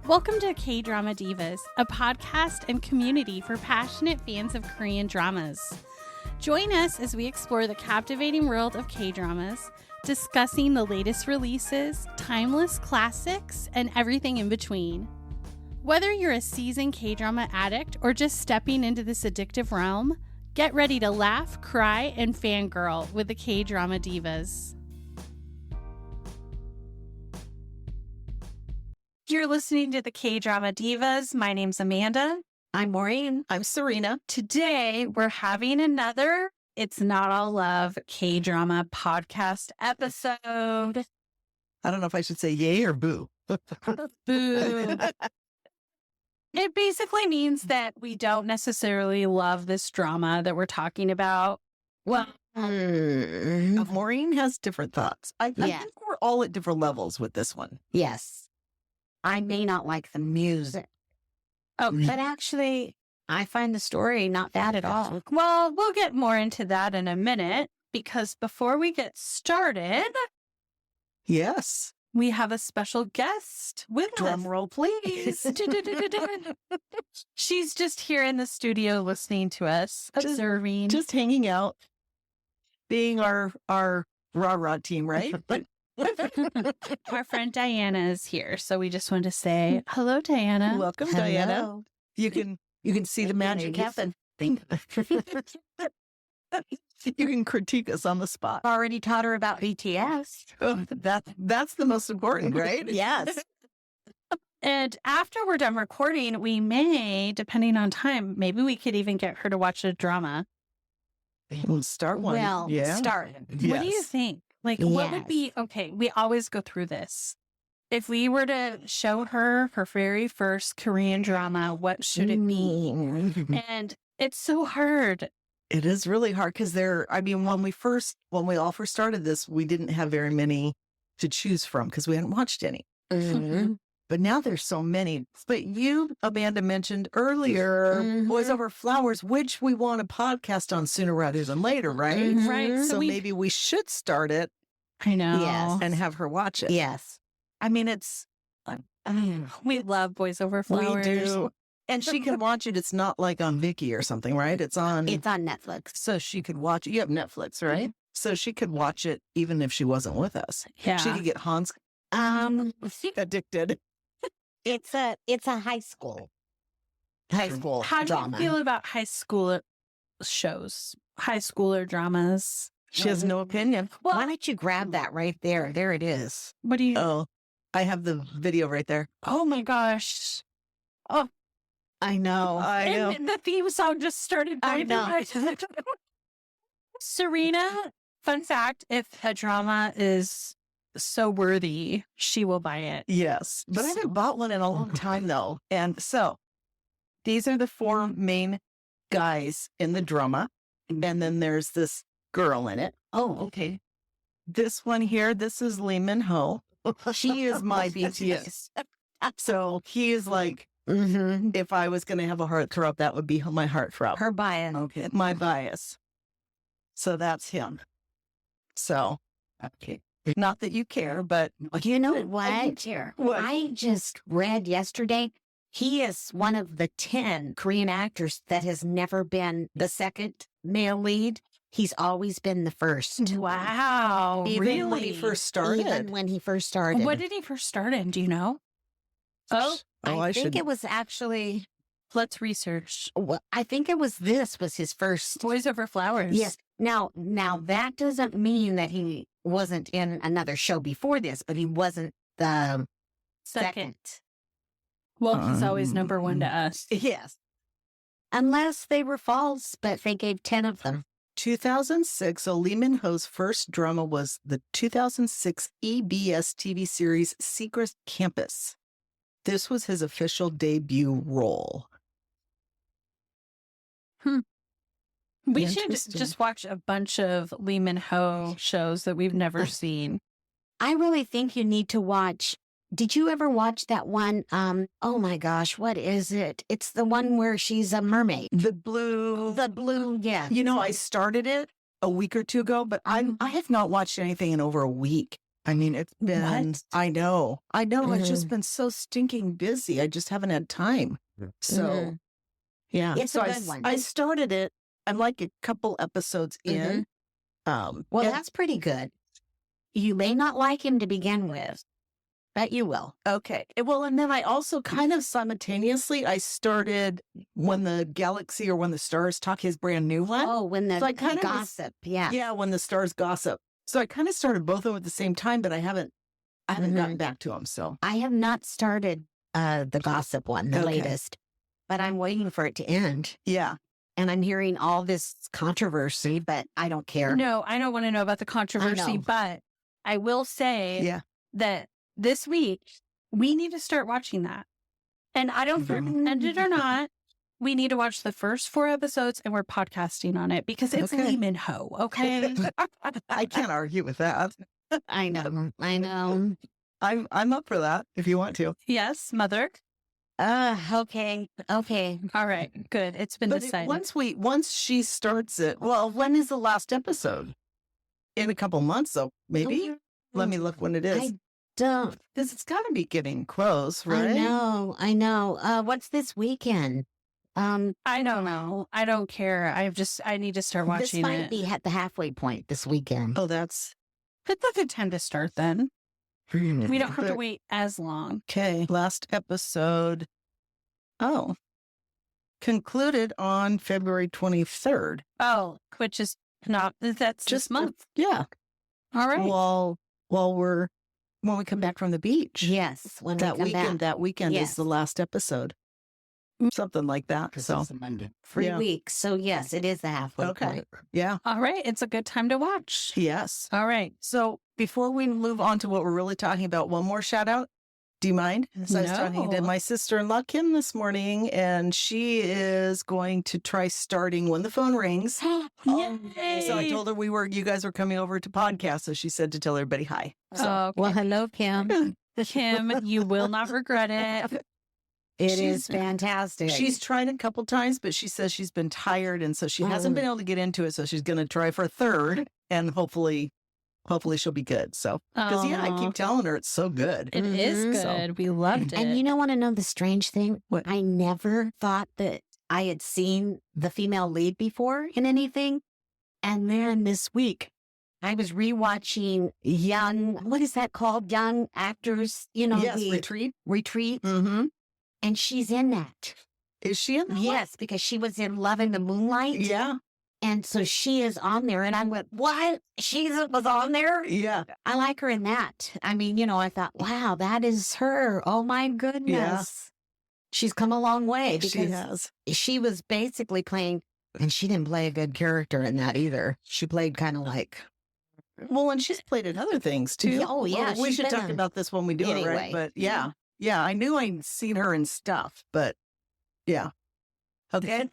Welcome to Kdrama Divas, a podcast and community for passionate fans of Korean dramas. Join us as we explore the captivating world of K-dramas, discussing the latest releases, timeless classics, and everything in between. Whether you're a seasoned K-drama addict or just stepping into this addictive realm, get ready to laugh, cry, and fangirl with the Kdrama Divas. You're listening to the Kdrama Divas. My name's Amanda. I'm Maureen. I'm Serina. Today, we're having another It's Not All Love K-drama podcast episode. I don't know if I should say yay or boo. Boo. It basically means that we don't necessarily love this drama that we're talking about. Well, Maureen has different thoughts. I think we're all at different levels with this one. Yes. I may not like the music. Oh, but actually, I find the story not bad at all. Well, we'll get more into that in a minute, because before we get started, yes, we have a special guest with us. Drum roll, please. She's just here in the studio listening to us, observing. Just hanging out, being our rah-rah team, right? Our friend Diana is here, so we just want to say hello, Diana. Welcome, Hello. Diana. You can see the magic happen. You can critique us on the spot. Already taught her about BTS. Oh, that's the most important, right? Yes. And after we're done recording, we may, depending on time, maybe we could even get her to watch a drama. We'll start one. Well, start. What do you think? Like, what would be, okay, we always go through this. If we were to show her her very first Korean drama, what should it be? And it's so hard. It is really hard because when we all first started this, we didn't have very many to choose from because we hadn't watched any. Mm-hmm. But now there's so many. But you, Amanda, mentioned earlier Boys Over Flowers, which we want a podcast on sooner rather than later, right? Mm-hmm. Right. So maybe we should start it. I know. Yes. And have her watch it. Yes. I mean, it's... We love Boys Over Flowers. We do. And she can watch it. It's not like on Viki or something, right? It's on Netflix. So she could watch it. You have Netflix, right? So she could watch it even if she wasn't with us. Yeah. She could get Hans addicted. It's a high school How do drama. you feel about high school shows? High schooler dramas? She has no opinion. Well, Why don't you grab that right there? There it is. what do you... Oh, I have the video right there. Oh my gosh. Oh, I know. and the theme song just started. I know. Serina, fun fact, if a drama is so worthy, she will buy it. Yes. But I haven't bought one in a long time, though. And so these are the four main guys in the drama. And then there's this girl in it. Oh, okay. This one here, this is Lee Min-ho. She is my BTS. So he is like, if I was going to have a heartthrob, that would be my heartthrob. Her bias. Okay. My bias. So that's him. So, okay. Not that you care, but You know what? What? I just read yesterday, he is one of the 10 Korean actors that has never been the second male lead. He's always been the first. Wow. even when he first started. Even when he first started. What did he first start in? Do you know? Oh, I think it was actually, let's research. well, I think it was his first. Boys Over Flowers. Yes. Now that doesn't mean that he wasn't in another show before this, but he wasn't the second. Well, he's always number one to us. Yes. Unless they were false, but they gave 10 of them. 2006, so Lee Min-ho's first drama was the 2006 EBS TV series Secret Campus. This was his official debut role. We should Interesting. just watch a bunch of Lee Min-ho shows that we've never seen. I really think you need to watch. Did you ever watch that one? Oh my gosh, what is it? It's the one where she's a mermaid. The blue. Yeah. I started it a week or two ago, but I have not watched anything in over a week. I mean, it's been, What? I know. It's just Mhm. been so stinking busy. I just haven't had time. So, Mhm. yeah. It's so a good one. I started it. I'm like a couple episodes in. Well, and- that's pretty good. You may not like him to begin with, but you will. okay. Well, and then I also kind of simultaneously, I started When the Galaxy or When the Stars Talk, his brand new one. Oh, when the So I kind of was- gossip. Yeah. Yeah, When the Stars Gossip. So I kind of started both of them at the same time, but I haven't gotten back to them. So I have not started the gossip one, the Okay. latest, but I'm waiting for it to end. yeah. And I'm hearing all this controversy, but I don't care. No, I don't want to know about the controversy, know. but I will say Yeah. that this week we need to start watching that. And I don't recommend it or not. We need to watch the first 4 episodes and we're podcasting on it because it's Okay. Lee Min-ho, okay? I can't argue with that. I know. I know. I'm up for that if you want to. Yes, mother. Okay. Okay. All right, good. It's been But decided. once she starts it, well, when is the last episode? In a couple months, though, maybe. Let me look when it is. I don't. Because it's got to be getting close, right? I know. What's this weekend? I don't know. I don't care. I need to start This watching might it. be at the halfway point this weekend. Oh, that's It's a good time to start then. We don't have to But- wait as long. okay. Last episode. Oh, concluded on February 23rd. Oh, which is not, that's Just this month. Yeah. All right. When we come back from the beach. Yes, when That we come weekend. back. That weekend Yes. is the last episode. Something like that. So 3 yeah. weeks. So yes, it is the halfway Okay. point. yeah. All right. It's a good time to watch. Yes. All right. So before we move on to what we're really talking about, one more shout out. Do you mind? So I was talking to No. my sister-in-law, Kim, this morning, and she is going to try starting When the Phone Rings. Yay. So I told her you guys were coming over to podcast. So she said to tell everybody hi. So Okay. Well, hello, Kim. Kim, you will not regret it. It She's- is fantastic. she's tried a couple times, but she says she's been tired. And so she hasn't been able to get into it. So she's going to try for a third and hopefully she'll be good. So, because I Aw. keep telling her it's so good. It is Mhm. good. We loved it. And you want to know the strange thing? What? I never thought that I had seen the female lead before in anything. And then this week, I was rewatching what is that called? Young actors, Yes, the Retreat. retreat. Mm-hmm. And she's in that. Is she in that one? Yes, because she was in Love in the Moonlight. Yeah. And so she is on there. And I went, what? She was on there? Yeah. I like her in that. I mean, I thought, wow, that is her. Oh my goodness. She's come a long way She because has. she was basically playing, and she didn't play a good character in that either. She played kind of like, Well, and she's played in other things too. Oh, yeah, Well, we she's should been talk on- about this when we do it, Anyway. right? But yeah. Yeah. I knew I'd seen her in stuff, but yeah. Okay.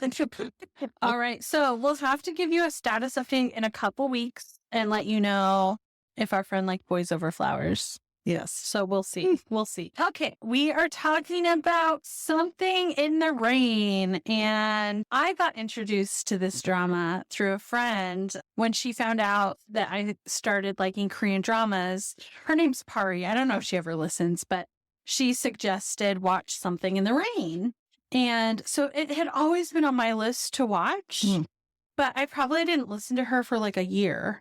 All right. So we'll have to give you a status update in a couple weeks and let you know if our friend liked Boys Over Flowers. Yes. So we'll see. We'll see. Okay. We are talking about Something in the Rain. And I got introduced to this drama through a friend when she found out that I started liking Korean dramas. Her name's Pari. I don't know if she ever listens, but she suggested watch Something in the Rain. And so it had always been on my list to watch, Hmm. but I probably didn't listen to her for like a year.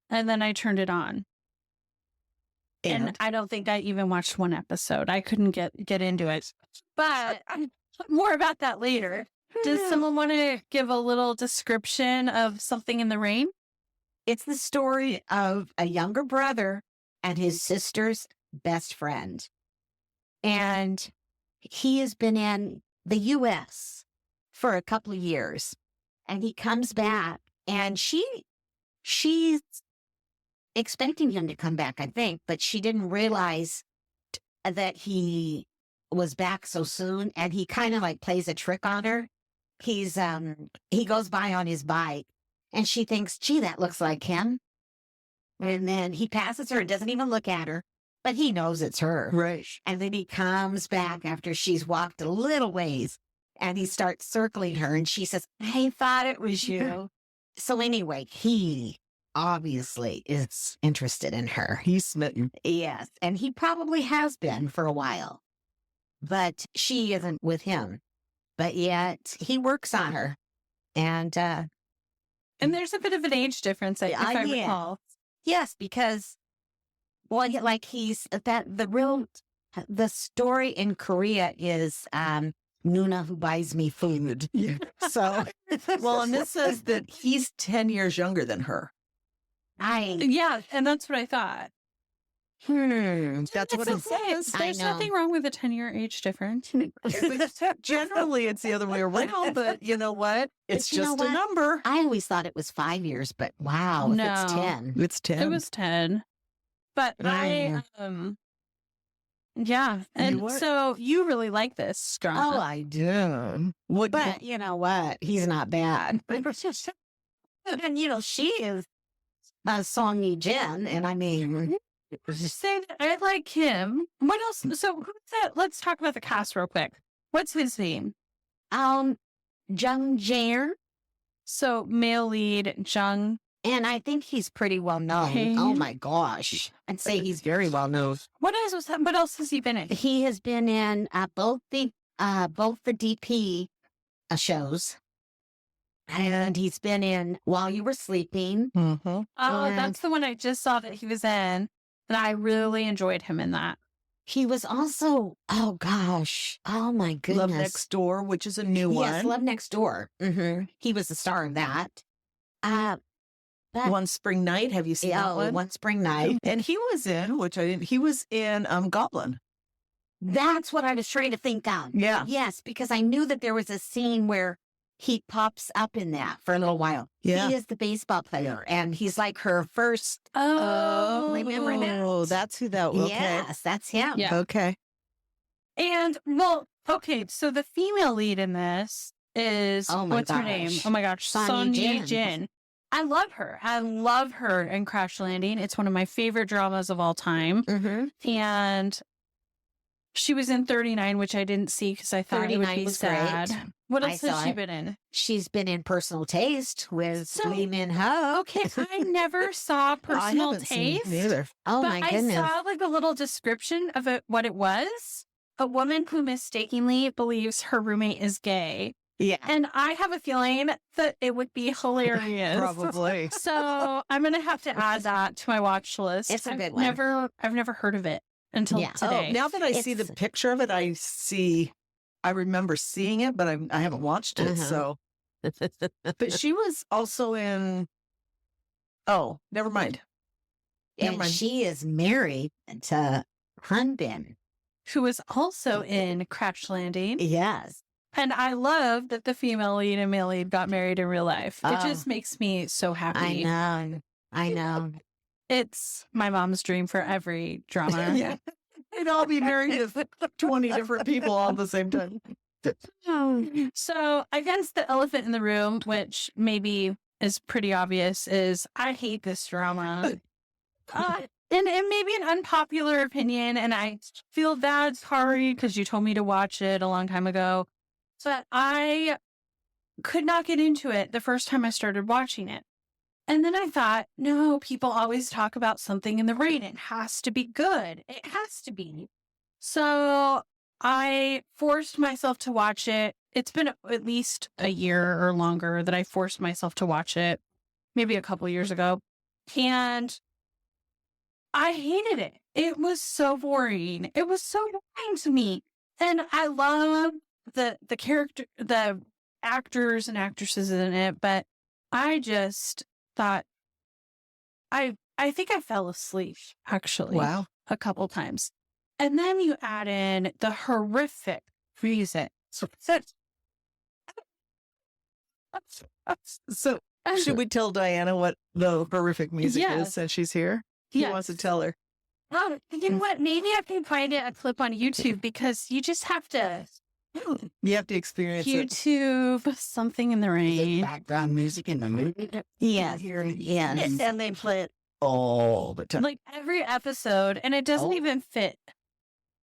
And then I turned it on. And I don't think I even watched one episode. I couldn't get into it. But more about that later. Does someone want to give a little description of Something in the Rain? it's the story of a younger brother and his sister's best friend. And he has been in the U.S. for a couple of years. And he comes back and she's expecting him to come back, I think, but she didn't realize that he was back so soon. And he kind of like plays a trick on her. He goes by on his bike and she thinks, gee, that looks like him. And then he passes her and doesn't even look at her, but he knows it's her. Right. And then he comes back after she's walked a little ways and he starts circling her and she says, I thought it was you. So anyway, he obviously is interested in her. He's smitten. Yes. And he probably has been for a while, but she isn't with him. But yet he works on her. And there's a bit of an age difference, if I yeah. recall. Yes, because like the story in Korea is Nuna who buys me food. Yeah. So Well, and this says that he's 10 years younger than her. Yeah, and that's what I thought. That's what it says. There's nothing wrong with a 10-year age difference. Generally, it's the other way around, but you know what? It's just a number. I always thought it was 5 years, but wow, if it's 10. It's 10. It was 10. But yeah. And so you really like this drama. Oh, I do. But you know what? He's not bad. And she is Song Yi-jin, and I mean, Say that I like him. What else? So who's that? Let's talk about the cast real quick. What's his name? Jung Jae, So male lead, Jung. and I think he's pretty well known. Okay. Oh my gosh, I'd say he's very well known. What else has he been in? He has been in both the DP shows, and he's been in While You Were Sleeping. Mm-hmm. Oh, And- that's the one I just saw that he was in. And I really enjoyed him in that. He was also, oh gosh, oh my goodness, Love Next Door, which is a new Yes, one. Love Next Door. He was the star of that. But One Spring Night. Have you seen that one? One Spring Night. And he was in, which I didn't, he was in Goblin. That's what I was trying to think of. Yeah. Yes, because I knew that there was a scene where he pops up in that for a little while. Yeah. He is the baseball player, and he's like her first. Remember that? Oh, that's who that was. Okay. Yes, that's him. Yeah. Okay. And, well, okay, so the female lead in this is, Oh my what's her name? gosh. Oh my gosh, Son Son Ye-jin. Ye-jin. I love her. I love her in Crash Landing. It's one of my favorite dramas of all time. Mm-hmm. And she was in 39, which I didn't see because I thought it would 39 be was sad. great. What I else has saw she it. been in? She's been in Personal Taste with So- Lee Min-ho. Okay, I never saw I Personal haven't seen it Taste. either. Oh But my goodness. I saw like a little description of it, what it was. A woman who mistakenly believes her roommate is gay. Yeah. And I have a feeling that it would be hilarious. Probably. So I'm going to have to add that to my watch list. It's a good I've one. never heard of it until Yeah. today. Oh, now that I see the It's- picture of it, I remember seeing it, but I haven't watched it. Uh-huh. So, but she was also in. Oh, never mind. Never And mind. she is married to Hanbin. Who was also in Crash Landing. Yes. And I love that the female lead and male lead got married in real life. It Oh. just makes me so happy. I know. It's my mom's dream for every drama. Yeah. They'd all be married to 20 different people all at the same time. So I guess the elephant in the room, which maybe is pretty obvious, is I hate this drama. And it may be an unpopular opinion, and I feel bad, sorry, because you told me to watch it a long time ago. But I could not get into it the first time I started watching it. And then I thought, no, people always talk about something in the rain. It has to be good. It has to be. So I forced myself to watch it. It's been at least a year or longer that I forced myself to watch it, maybe a couple years ago. And I hated it. It was so boring. It was so boring to me. And I love the character, the actors and actresses in it, but I just thought I think I fell asleep actually Wow. a couple times. And then you add in the horrific music. So, should we tell Diana what the horrific music Yes. is since she's here? He wants to tell her. You know what? Maybe I can find a clip on YouTube because you just have to You have to experience it. YouTube something in the rain. Background music in the movie. Yes. Yes. And they play it all the time. Like every episode, and it doesn't Oh. even fit.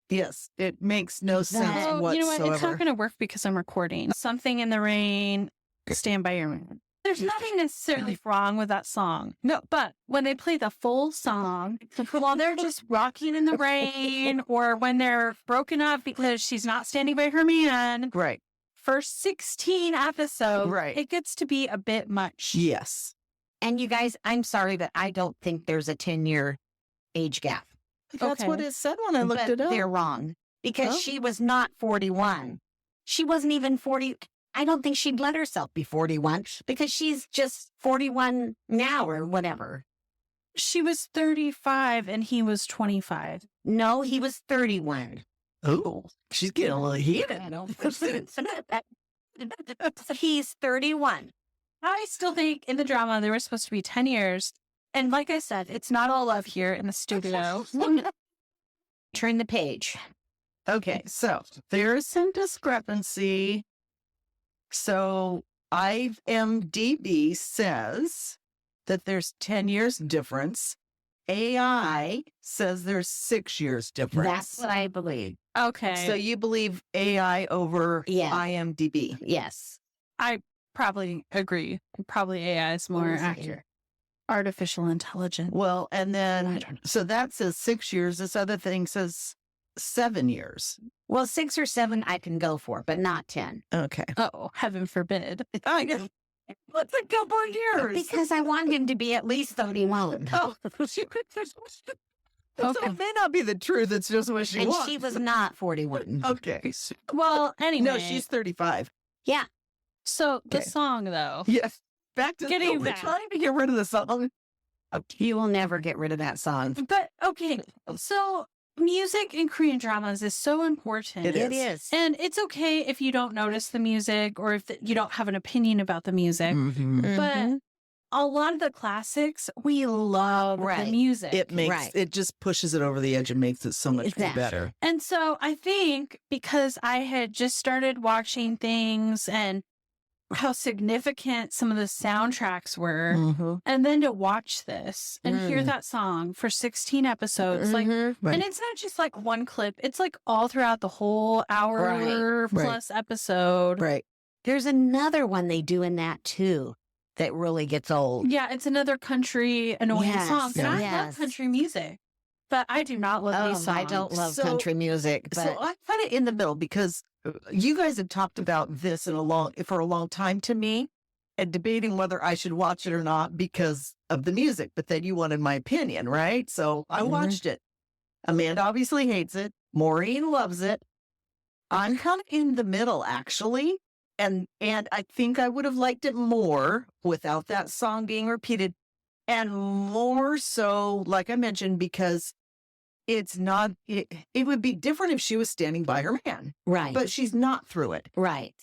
Yes, it makes no sense So, whatsoever. you know what? It's not going to work because I'm recording. Something in the rain, Stand By Your Man. there's nothing necessarily wrong with that song. No. But when they play the full song, while they're just rocking in the rain, or when they're broken up because she's not standing by her man, Right. for 16 episodes, Right. it gets to be a bit much. Yes. And you guys, I'm sorry, but I don't think there's a 10-year age gap. That's what Okay. it said when I looked But it up. they're wrong because Oh. she was not 41. She wasn't even 40. I don't think she'd let herself be 41 because she's just 41 now or whatever. She was 35 and he was 25. No, he was 31. Oh, she's getting a little heated. He's 31. I still think in the drama there was supposed to be 10 years. And like I said, it's not all love here in the studio. Turn the page. Okay, so there's some discrepancy. So IMDb says that there's 10 years difference. AI says there's 6 years difference. That's what I believe. Okay. So you believe AI over Yeah. IMDb? Yes. I probably agree. Probably AI is more accurate. Artificial intelligence. Well, and I then, don't know. so that says 6 years. This other thing says 7 years. Well, 6 or 7 I can go for, but not 10. Okay. Oh, heaven forbid. I know. What's a couple of years? Because I want him to be at least 31. Oh, Okay. it may not be the truth. It's just what she And wants. she was not 41. Okay. Well, anyway. No, she's 35. Yeah. So the Okay. song, though. Yes. Back to Getting we're back. trying to get rid of the song. You will never get rid of that song. But okay. So music in Korean dramas is so important. It It is. is. And it's okay if you don't notice the music or if you don't have an opinion about the music. Mhm. But a lot of the classics, we love the Right. music. It makes Right. it just pushes it over the edge and makes it so much Exactly. better. And so I think because I had just started watching things and how significant some of the soundtracks were, Mhm. and then to watch this and hear Mm. that song for 16 episodes, like, Mhm. Right. and it's not just like one clip, it's like all throughout the whole hour Right. plus episode. Right. There's another one they do in that too that really gets old. Yeah, it's another country annoying Yes, song. And I love yes. country music, but I do not love these songs. I don't love So- country music, but So I'm kind of in the middle because you guys have talked about this for a long time to me and debating whether I should watch it or not because of the music. But then you wanted my opinion, right? So I Mhm. watched it. Amanda obviously hates it. Maureen loves it. I'm kind of in the middle, actually. And I think I would have liked it more without that song being repeated. And more so, like I mentioned, because it's not, it would be different if she was standing by her man, right. but she's not through it. right.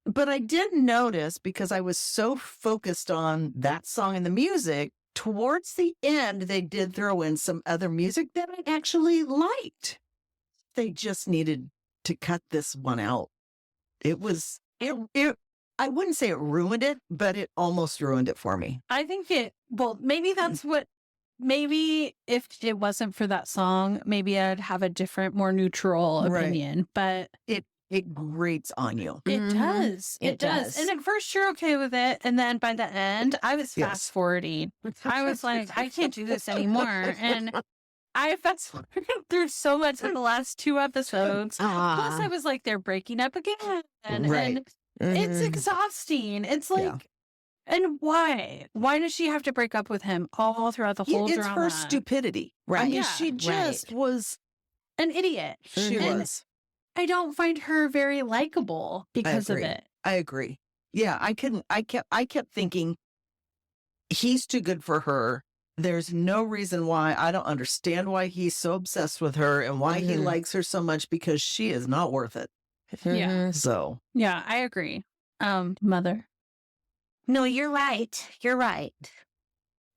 But I did notice because I was so focused on that song and the music, towards the end, they did throw in some other music that I actually liked. They just needed to cut this one out. It was, I wouldn't say it ruined it, but it almost ruined it for me. I think maybe that's what, maybe if it wasn't for that song, maybe I'd have a different, more neutral Right. opinion, but It grates on you. it Mhm. does. It It does. does. And at first you're okay with it. And then by the end, I was Yes. fast forwarding. I was like, I can't do this anymore. And I fast forwarded through so much in the last 2 episodes. Plus, I Ah, was like, they're breaking up again. Right. And it's mhm. exhausting. It's like, Yeah. and why? Why does she have to break up with him all throughout the whole It's drama? her stupidity. I Right. mean, Yeah. she just was, An idiot. she Mhm. was. I don't find her very likable because of agree. it. I agree. Yeah, I kept thinking he's too good for her. There's no reason why. I don't understand why he's so obsessed with her and why he Mhm. likes her so much because she is not worth it. Yeah. Mhm. So, Yeah, I agree. Mother. No, you're right. You're right.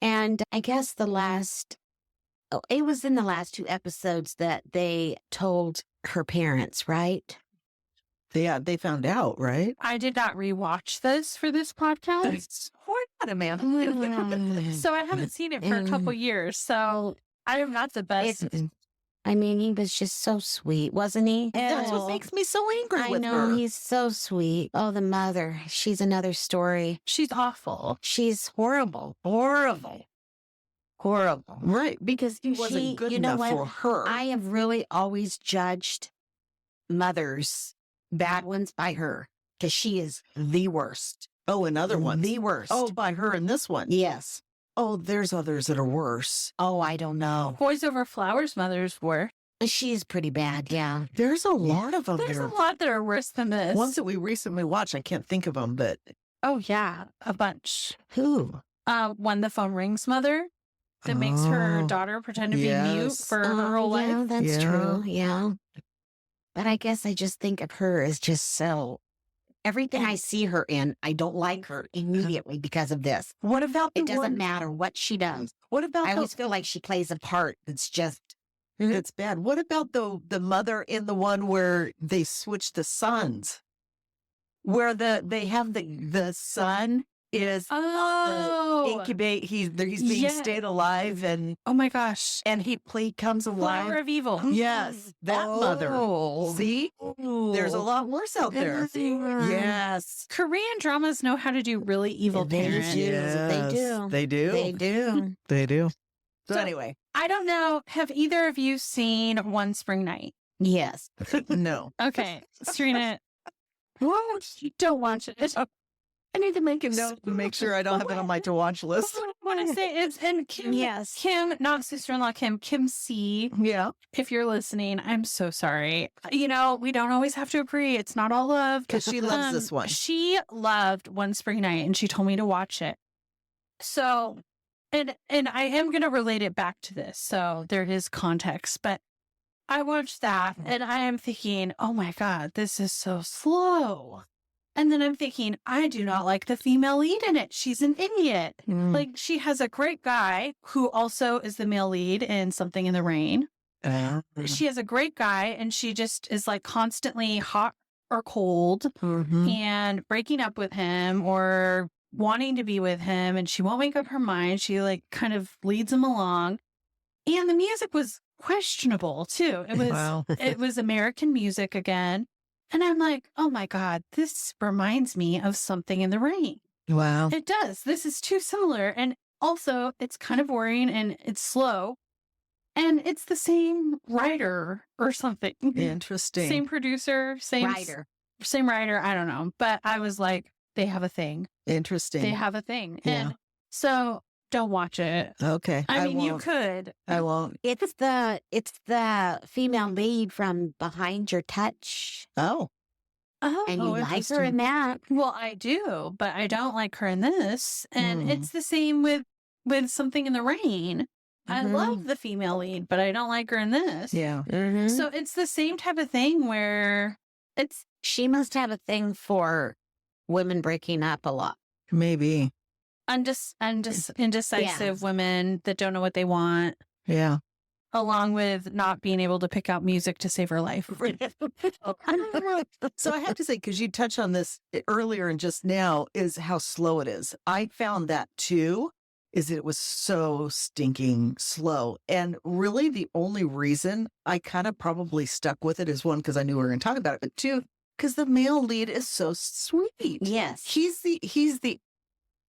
And I guess it was in the last 2 episodes that they told her parents, right? yeah, they found out, right? I did not rewatch this for this podcast. Why not, Amanda? Mm. So I haven't seen it for a couple years. So I am not the best. It's- I mean, he was just so sweet, wasn't he? That's what makes me so angry I with know, her. he's so sweet. Oh, the mother. She's another story. She's awful. She's horrible. Horrible. Right, because he wasn't She- good you know enough what? for her. I have really always judged mothers, bad ones, by her, because she is the worst. Oh, another one. The worst. Oh, by her in this one. yes. Oh, there's others that are worse. Oh, I don't know. Boys Over Flowers mothers were. She's pretty bad, yeah. There's a lot of them. There's a there. lot that are worse than this. Ones that we recently watched, I can't think of them, but Oh, yeah, a bunch. Who? When the phone rings mother that makes her Oh, daughter pretend to be mute yes. for her whole yeah, life. that's Yeah. true. Yeah. But I guess I just think of her as just so. Everything I see her in, I don't like her immediately because of this. what about the It doesn't one? matter what she does. What about I the always feel like she plays a part that's just. It's bad. What about the mother in the one where they switch the sons? Where they have the son is Oh, incubate. He's being Yeah. stayed alive and oh my gosh. he comes Flower alive. of Evil. Yes, that mother. Oh. See, there's a lot worse out there. Yes, Korean dramas know how to do really evil They parents. do. They do. They do. They do. They do. So, So- anyway, I don't know. Have either of you seen One Spring Night? Yes. no. Okay, Serina, don't watch it. I need to make a note to make sure I don't have it on my to watch list. I want to say it's and Kim. Yes. Kim, not sister-in-law Kim C. Yeah, If you're listening, I'm so sorry. You know, we don't always have to agree. It's not all love. because she loves this one. She loved One Spring Night, and she told me to watch it. So, and I am going to relate it back to this. So there is context, but I watched that, and I am thinking, oh my God, this is so slow. And then I'm thinking, I do not like the female lead in it. She's an idiot. Mm. Like, she has a great guy who also is the male lead in Something in the Rain. She has a great guy, and she just is like constantly hot or cold Mhm. and breaking up with him or wanting to be with him. And she won't make up her mind. She like kind of leads him along. And the music was questionable too. It was Wow. it was American music again. And I'm like, oh my God, this reminds me of Something in the Rain. Wow. It does. This is too similar. And also, it's kind of boring and it's slow. And it's the same writer or something. Interesting. Same producer, same Writer. Same writer. I don't know. But I was like, they have a thing. Interesting. They have a thing. Yeah. And so don't watch it. Okay. I mean, you won't. could. I won't. It's the female lead from Behind Your Touch. Oh. Oh, And you like her in that. well, I do, but I don't like her in this. And Mm. it's the same with Something in the Rain. I Mhm. love the female lead, but I don't like her in this. Yeah. Mhm. So it's the same type of thing where it's She must have a thing for women breaking up a lot. Maybe. indecisive women that don't know what they want, Yeah. along with not being able to pick out music to save her life. So I have to say, because you touched on this earlier and just now, is how slow it is. I found that too, is it was so stinking slow. And really the only reason I kind of probably stuck with it is one, because I knew we were going to talk about it, but two, because the male lead is so sweet. Yes. He's the,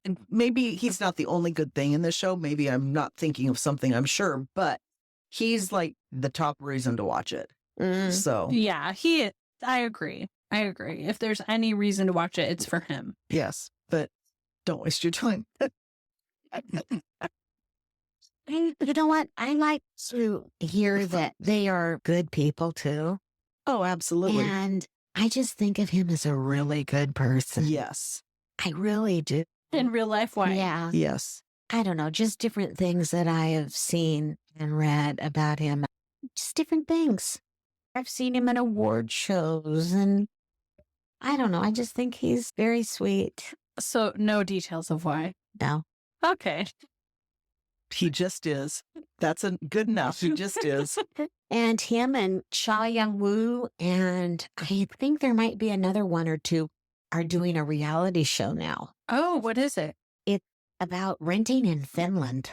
and maybe he's not the only good thing in the show. Maybe I'm not thinking of something, I'm sure, but he's like the top reason to watch it. Mhm. So Yeah, I agree. If there's any reason to watch it, it's for him. yes, but don't waste your time. And you know what? I like to hear that they are good people too. Oh, absolutely. And I just think of him as a really good person. Yes. I really do. In real life, why? Yeah. Yes. I don't know, just different things that I have seen and read about him. Just different things. I've seen him at award shows and I don't know. I just think he's very sweet. So no details of why. No. Okay. He just is. That's good enough. He just is. And him and Cha Young-woo, and I think there might be another one or two, are doing a reality show now Oh, what is it? about renting in Finland.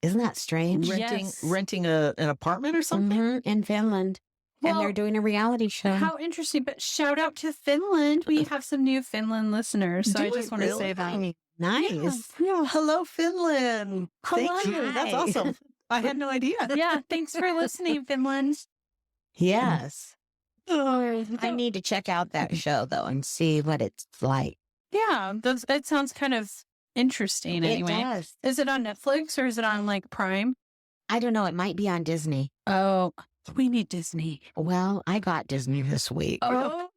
Isn't that strange? Yes. renting an apartment or something. In Finland. And Well, they're doing a reality show. How interesting. But shout out to Finland. We have some new Finland listeners. So Do I just we want to say that. Really? Nice. Yeah. Hello, Finland. Thank Hello. you. That's Hi. awesome. I had no idea. Yeah. Thanks for listening, Finland. Yes. Oh, I need to check out that show, though, and see what it's like. Yeah. That sounds kind of interesting anyway. It does. Is it on Netflix or is it on like Prime? I don't know. It might be on Disney. Oh, we need Disney. Well, I got Disney this week. Oh,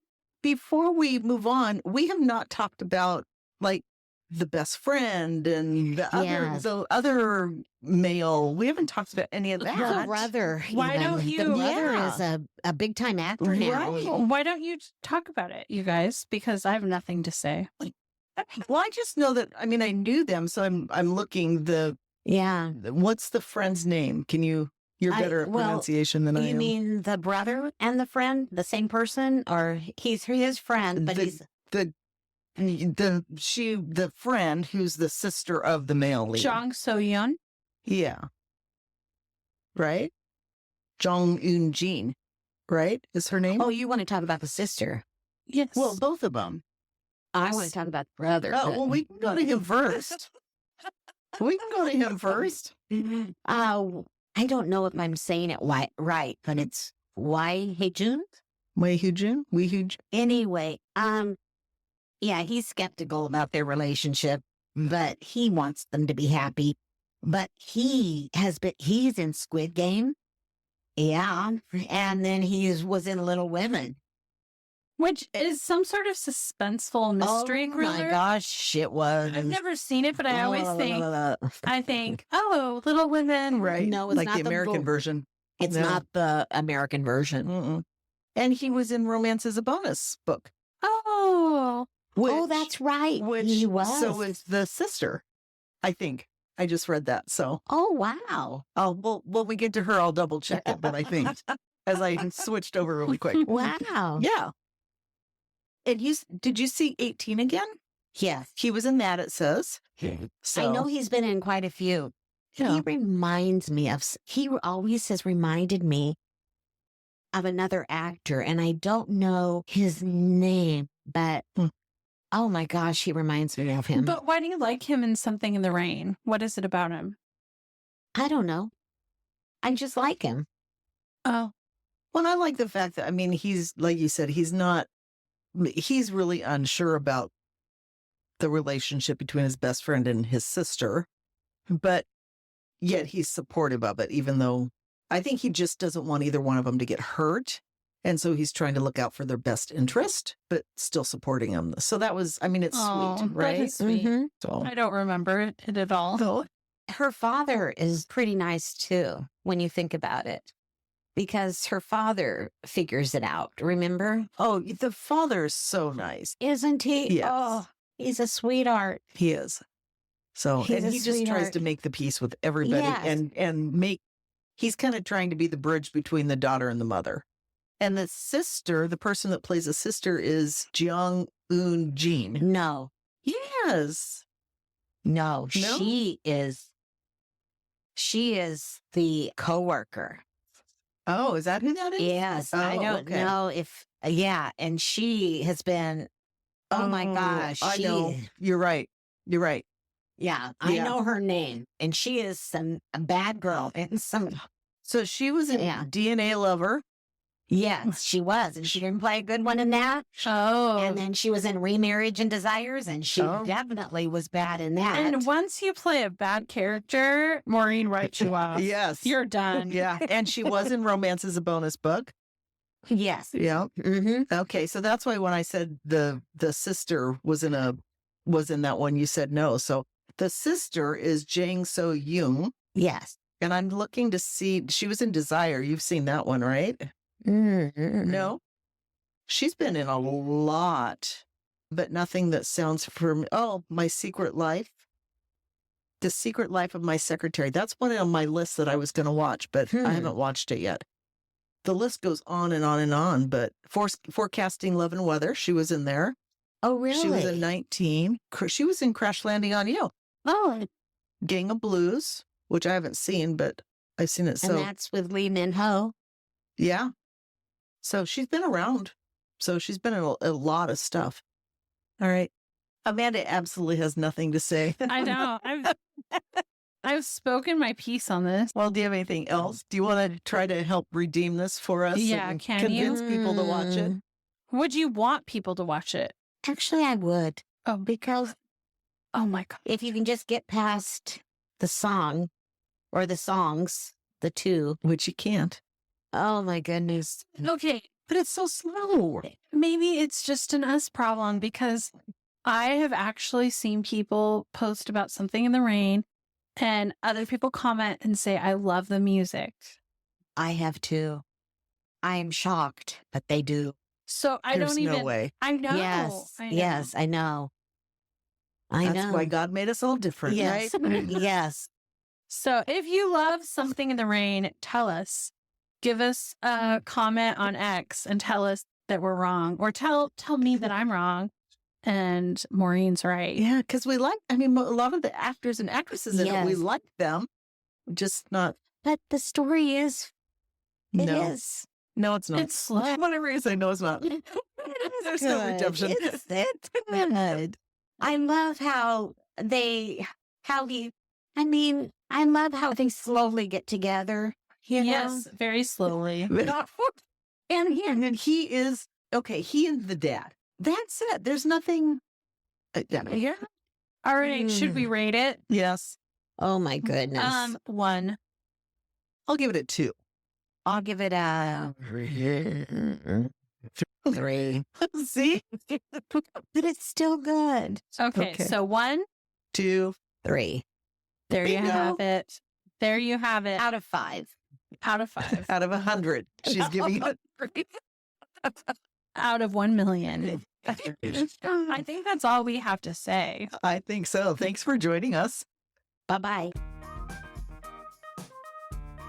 before we move on, we have not talked about like the best friend and Yes. the other male. We haven't talked about any of that. The brother. Why even. don't The you- brother Yeah. is a big time actor now. Right. why don't you talk about it, you guys? Because I have nothing to say. Well, I just know that. I mean, I knew them, so I'm looking. Yeah. What's the friend's name? Can you? You're better at pronunciation than I You am. mean the brother and the friend, the same person, or he's his friend, but he's the friend who's the sister of the male lead. Jong So-yeon? Yeah. Right? Jong Eun-jin, right? Is her name? Oh, you want to talk about the sister? Yes. Well, both of them. I want to talk about the brother. Oh, well, we can go to him first. We can go to him first. I don't know if I'm saying it right, but it's Wai Hee-jun. Wei Hoo-jun? Wei Hoo-jun? Anyway, yeah, he's skeptical about their relationship, but he wants them to be happy. But he's in Squid Game. Yeah. And then was in Little Women. Which is some sort of suspenseful mystery Oh thriller. my gosh, it was. I've never seen it, but I always think, oh, Little Women. Right. No, it's like not the the American book. version. It's No. not the American version. Mm-mm. And he was in Romance is a Bonus book. Oh. Oh, that's right. Which, He was. So is the sister, I think. I just read that. So, Oh, wow. when we get to her, I'll double check it. But I think as I switched over really quick. Wow. Yeah. And did you see 18 again? Yes. He was in that, it says. So, I know he's been in quite a few. Yeah. He reminds me he always has reminded me of another actor, and I don't know his name, but oh my gosh, he reminds me of him. But why do you like him in Something in the Rain? What is it about him? I don't know. I just like him. Oh. Well, I like the fact that, I mean, he's, like you said, he's really unsure about the relationship between his best friend and his sister, but yet he's supportive of it, even though I think he just doesn't want either one of them to get hurt. And so he's trying to look out for their best interest, but still supporting them. So that was, I mean, it's sweet, right? That is sweet. Mhm. So, I don't remember it at all. so Her father is pretty nice too, when you think about it, because her father figures it out. Remember? oh, the father is so nice. Isn't he? Yes. Oh, he's a sweetheart. He is. So, He's and a he just tries sweetheart. to make the peace with everybody Yes. and he's kind of trying to be the bridge between the daughter and the mother. And the sister, the person that plays the sister is Jeong Eun-jin. No, Yes. no, No? she is the coworker. Oh, is that who that is? Yes, I Oh, don't okay. know if and she has been. Oh my gosh, I know. You're right. You're right. Yeah, I Yeah. know her name, and she is a bad girl. And So she was in Yeah. DNA Lover. yes, she was, and she didn't play a good one in that. Oh. And then she was in Remarriage and Desires, and she Oh. definitely was bad in that. And once you play a bad character, Maureen writes you off. Yes. You're done. Yeah. And she was in Romance is a Bonus book. yes, Yeah. mm-hmm. Okay. So that's why when I said the sister was in that one, you said no. So the sister is Jang So-yoon. yes. And I'm looking to see, she was in Desire. You've seen that one, right? Mm-hmm. No? She's been in a lot, but nothing that sounds familiar. Oh, My Secret Life. The Secret Life of My Secretary. That's one on my list that I was going to watch, but I haven't watched it yet. The list goes on and on and on, but Forecasting Love and Weather, she was in there. Oh, really? She was in 19. She was in Crash Landing on You. Oh, Gang of Blues. which I haven't seen, but I've seen it. And So that's with Lee Min-ho. yeah. So she's been around. So she's been in a lot of stuff. All right. Amanda absolutely has nothing to say. I know. I've spoken my piece on this. Well, do you have anything else? Do you want to try to help redeem this for us? Yeah, and can you? convince people to watch it? Would you want people to watch it? Actually, I would. Oh. Because Oh my God. if you can just get past the song or the songs, the two, Which you can't. oh my goodness. Okay. But it's so slow. Maybe it's just an us problem because I have actually seen people post about Something in the Rain and other people comment and say, I love the music. I have too. I am shocked, but they do. So I There's don't even. no way. I know. Yes. I know. Yes, I know. I That's know. why God made us all different, Yes. right? Yes. So if you love Something in the Rain, tell us. Give us a comment on X and tell us that we're wrong, or tell me that I'm wrong and Maureen's right. Yeah, because we like, I mean, a lot of the actors and actresses in it, we Yes. like them. Just not, But the story is, it no. is. No, it's not. It's slow. Whatever you say, no, it's not. It is There's no good. redemption. It's good. I love how I love how they slowly get together. You know? Yes, very slowly. And then he is, okay, he and the dad. That's it. There's nothing. Yeah. All right, should we rate it? Yes. Oh my goodness. 1. I'll give it a 2. I'll give it a 3. See? But it's still good. Okay, Okay. so 1. 2. 3 There you Bingo. have it. There you have it. out of 5. Out of 5. Out of 100. She's giving it. Out of 1 million. I think that's all we have to say. I think so. Thanks for joining us. Bye-bye.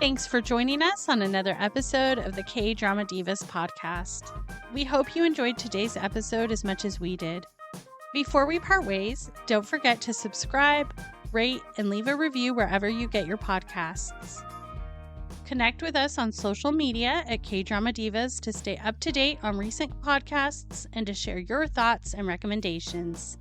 Thanks for joining us on another episode of the Kdrama Divas podcast. We hope you enjoyed today's episode as much as we did. Before we part ways, don't forget to subscribe, rate, and leave a review wherever you get your podcasts. Connect with us on social media at Kdrama Divas to stay up to date on recent podcasts and to share your thoughts and recommendations.